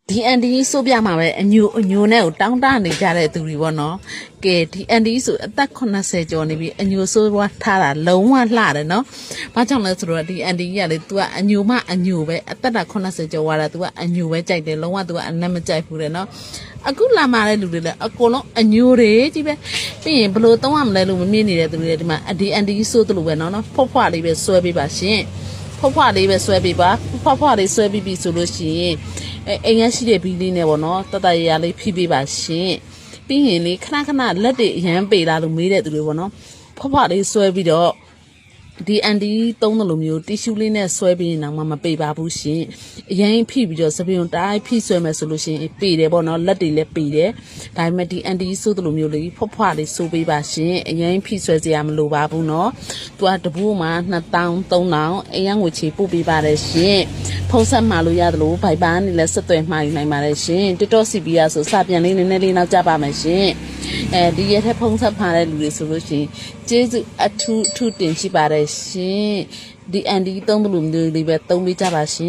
ဒီအန်ဒီဆိုပြမှာပဲအညိုနဲ့ကိုတောင်းတနေကြတဲ့သူတွေပေါ့နော်ကဲဒီအန်ဒီဆိုအသက်80ကျော်နေပြီအညိုဆိုးွားထားတာလုံးဝလှတယ်နော်ဘာကြောင့်လဲဆိုတော့ဒီအန်ဒီကလေ तू ကအညိုမှအညိုပဲအသက်တာ80ကျော်ွားတာ तू ကအညိုပဲကြိုက်တယ်လုံးဝ तू ကအနက်မကြိုက်ဘူးတဲ့နော်အခုလာมาတဲ့လူတွေလည်းအကုန်လုံးအညိုတွေကြီးပဲပြီးရင်ဘလို့သုံးရမလဲလို့မမြင်နေတဲ့သူတွေဒီမှာဒီအန်ဒီဆိုးတယ်လို့ပဲနော်ဖွားဖွားလေးပဲဆွဲပေးပါရှင်ဖွားလေးပဲဆွဲပေးပါဖွားလေးဆွဲပြီးပြီဆိုလို့ရှိရင်အိမ်ရရှိတဲ့ဘီလေးနဲ့ပေါ့နော်တတရရလေးဖိပေးပါရှင်ပြီးရင်လေခဏလက်တွေအရန်ပေလာလို့မေးတဲ့သူတွေပေါ့နော်ဖွားလေးဆွဲပြီးတော့ဒီအန်ဒီသုံးတယ်လို့မျိုးတီရှူးလေးနဲ့ဆွဲပြီးရင်တော့မပေပါဘူးရှင်အရင်ဖိပြီးတော့စပင်းတိုင်းဖိဆွဲမယ်ဆိုလို့ရှိရင်ပေတယ်ပေါ့နော်လက်တွေလည်းပေတယ်ဒါပေမဲ့ဒီအန်ဒီဆိုးတယ်လို့မျိုးလေးဖွားလေးဆိုးပေးပါရှင်အရင်ဖိဆွဲစရာမလိုပါဘူးနော်သူကတပူးမှာ2000 3000အရင်ငွေချေပို့ပေးပါတယ်ရှင်ဖုန်းဆက်မှာလို့ရတယ်လို့ဘိုက်ပါနေလဲဆက်သွယ်မှာယူနိုင်ပါတယ်ရှင်TikTok CPရဆိုစပြန်လေးနည်းနည်းလေးနောက်ကြပါမယ်ရှင်ဒီရက်ထက်ဖုန်းဆက်မှာတဲ့လူတွေဆိုလို့ရှိရင်ကျေးဇူးအထူးတင်ရှိပါတယ်ရှင်ဒီအန်ဒီသုံးတယ်လို့မျိုးလေးပဲသုံးပေးကြပါရှင်